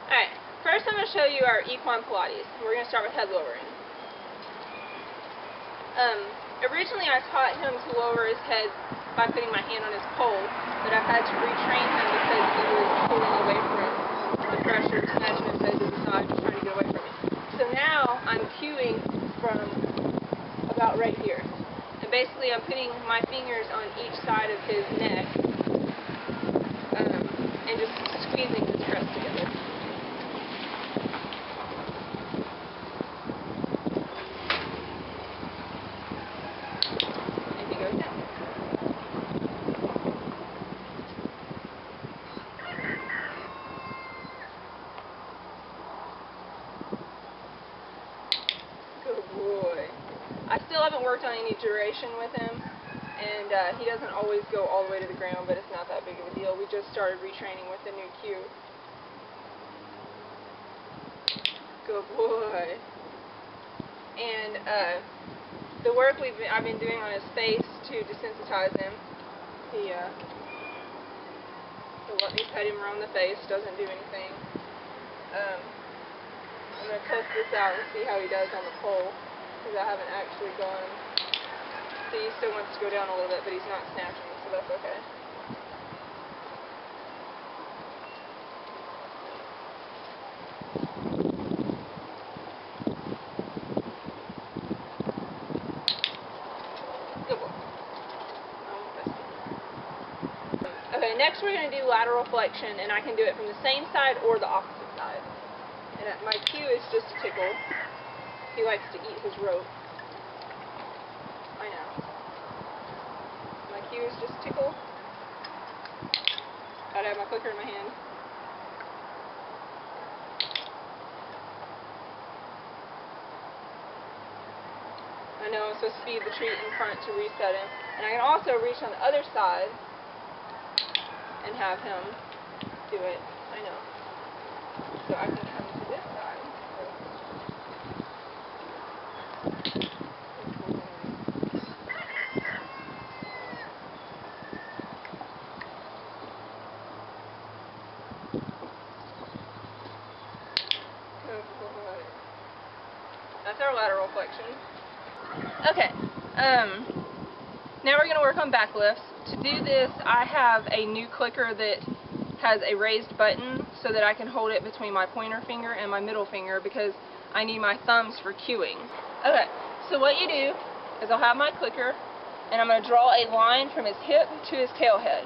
Alright, first I'm going to show you our equine Pilates. We're going to start with head lowering. Originally I taught him to lower his head by putting my hand on his pole, but I've had to retrain him because he was pulling away from the pressure, smashing his head to the side, just trying to get away from it. So now I'm cueing from about right here. And basically I'm putting my fingers on each side of his neck and just squeezing his crest together. And he goes down. Good boy. I still haven't worked on any duration with him, and he doesn't always go all the way to the ground, but it's not that big of a deal. We just started retraining with the new cue. Good boy. And the work I've been doing on his face to desensitize him. He'll let me pet him around the face, doesn't do anything. I'm going to test this out and see how he does on the pole, because I haven't actually gone. See, he still wants to go down a little bit, but he's not snatching, so that's okay. Good boy. Okay, next we're going to do lateral flexion, and I can do it from the same side or the opposite side. And my cue is just to tickle. He likes to eat his rope. I know. My cue is just tickle. Gotta have my clicker in my hand. I know I'm supposed to feed the treat in front to reset him. And I can also reach on the other side and have him do it. I know. So I can come to this side. That's our lateral flexion. Okay, now we're going to work on back lifts. To do this, I have a new clicker that has a raised button so that I can hold it between my pointer finger and my middle finger because I need my thumbs for cueing. Okay, so what you do is I'll have my clicker and I'm going to draw a line from his hip to his tail head.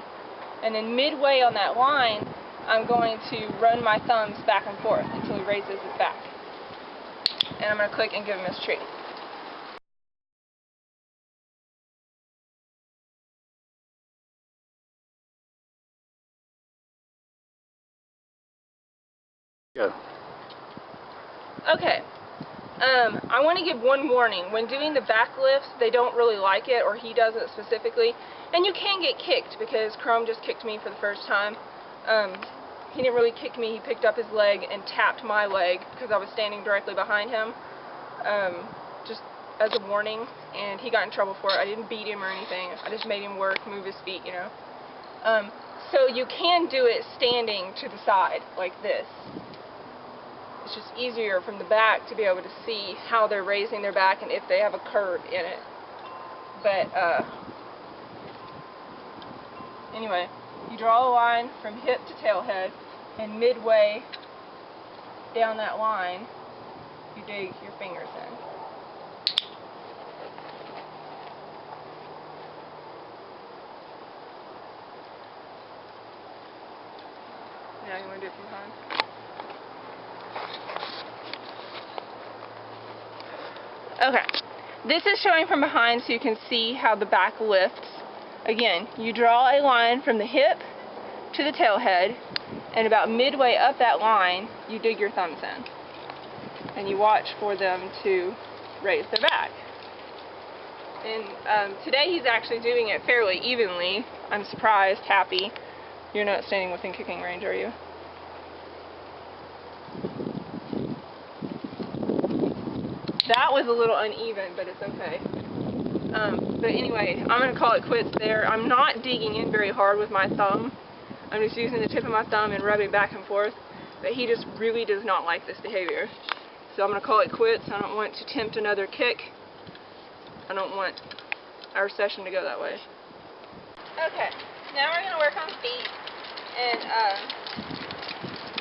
And then midway on that line, I'm going to run my thumbs back and forth until he raises his back. And I'm going to click and give him his treat. Go. Okay, I want to give one warning. When doing the back lifts, they don't really like it, or he doesn't specifically. And you can get kicked, because Chrome just kicked me for the first time. He didn't really kick me, he picked up his leg and tapped my leg, because I was standing directly behind him, just as a warning, and he got in trouble for it. I didn't beat him or anything, I just made him work, move his feet, you know. So you can do it standing to the side, like this. It's just easier from the back to be able to see how they're raising their back and if they have a curve in it. But, anyway, you draw a line from hip to tail head, and midway down that line, you dig your fingers in. Now you want to do it from behind? Okay, this is showing from behind so you can see how the back lifts. Again, you draw a line from the hip to the tail head, and about midway up that line, you dig your thumbs in. And you watch for them to raise their back. And today he's actually doing it fairly evenly. I'm surprised, happy. You're not standing within kicking range, are you? That was a little uneven, but it's okay. But anyway, I'm going to call it quits there. I'm not digging in very hard with my thumb. I'm just using the tip of my thumb and rubbing back and forth. but he just really does not like this behavior. So I'm going to call it quits. I don't want to tempt another kick. I don't want our session to go that way. Okay, now we're going to work on feet, and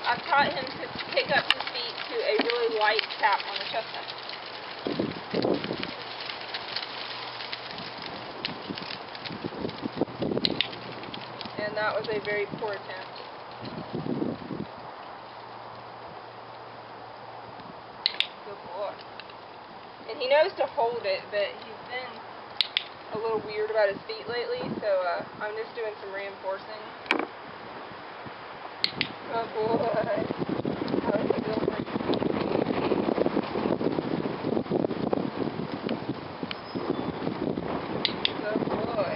I've taught him to pick up his feet to a really light tap on the chestnut. And that was a very poor attempt. Good boy. And he knows to hold it, but he's been a little weird about his feet lately, so I'm just doing some reinforcing. Good boy. That was a good one. Good boy.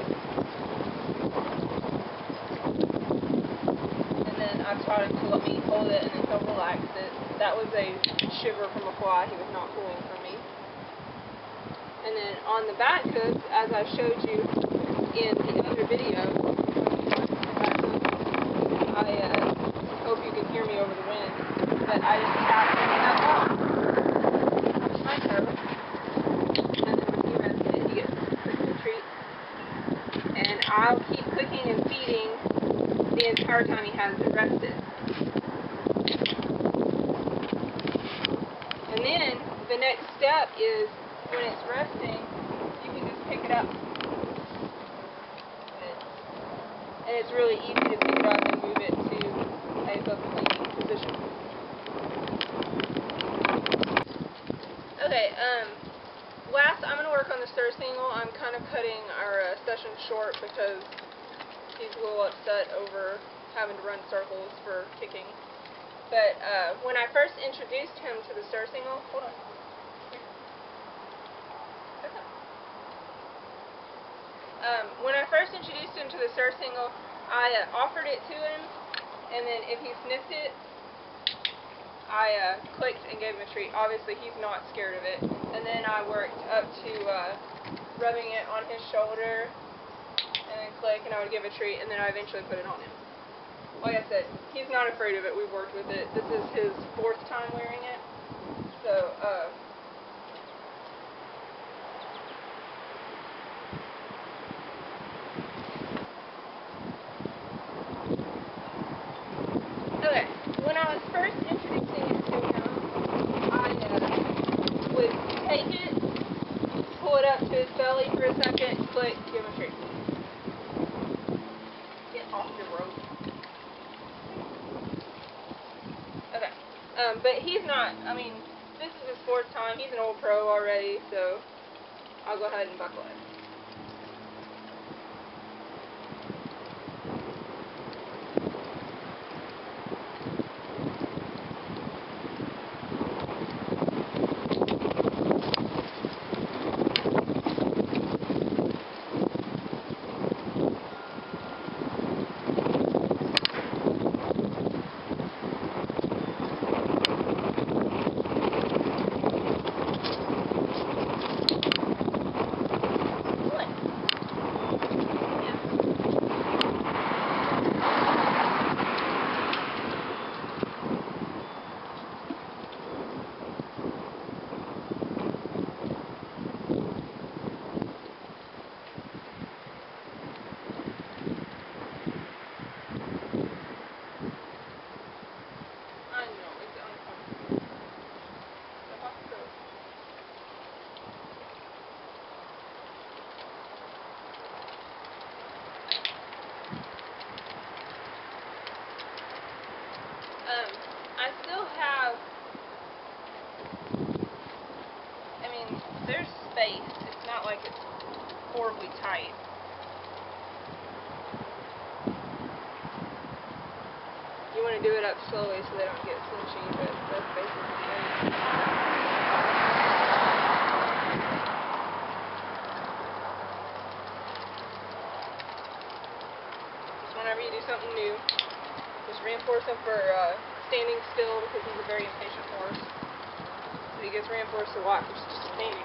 And then I've taught him to let me hold it, and then he'll relax it. That was a shiver from a fly. He was not pulling from me. And then on the back hooks, as I showed you in the other video, I hope you can hear me over the wind, but I just tapped him that long. My toe. And then when he rests it, he gets a quick retreat. And I'll keep clicking and feeding the entire time he has it rested. And then the next step is, when it's resting, you can just pick it up. And it's really easy to pick it up and move it to a hook cleaning position. Okay, last I'm going to work on the stir single. I'm kind of cutting our session short because he's a little upset over having to run circles for kicking. But when I first introduced him to the stir single, hold on. When I first introduced him to the stir single, I offered it to him, and then if he sniffed it, I clicked and gave him a treat. Obviously, he's not scared of it. And then I worked up to rubbing it on his shoulder, and then click, and I would give a treat, and then I eventually put it on him. Like I said, he's not afraid of it. We've worked with it. This is his 4th time wearing it. So, okay, when I was first introducing it to him, I would take it, pull it up to his belly for a second, click, give him a treat. Get off your rope. Okay, but he's not, I mean, this is his 4th time, he's an old pro already, so I'll go ahead and buckle it. I still have, I mean, there's space. It's not like it's horribly tight. You want to do it up slowly so they don't get cinchy, but that's basically it. Just whenever you do something new, just reinforce him for standing still because he's a very impatient horse. So he gets reinforced a lot for just standing.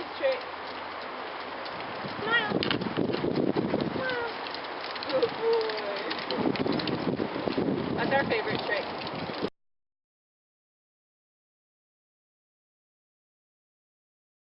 his trick. Smile. Smile. Good boy. That's our favorite trick.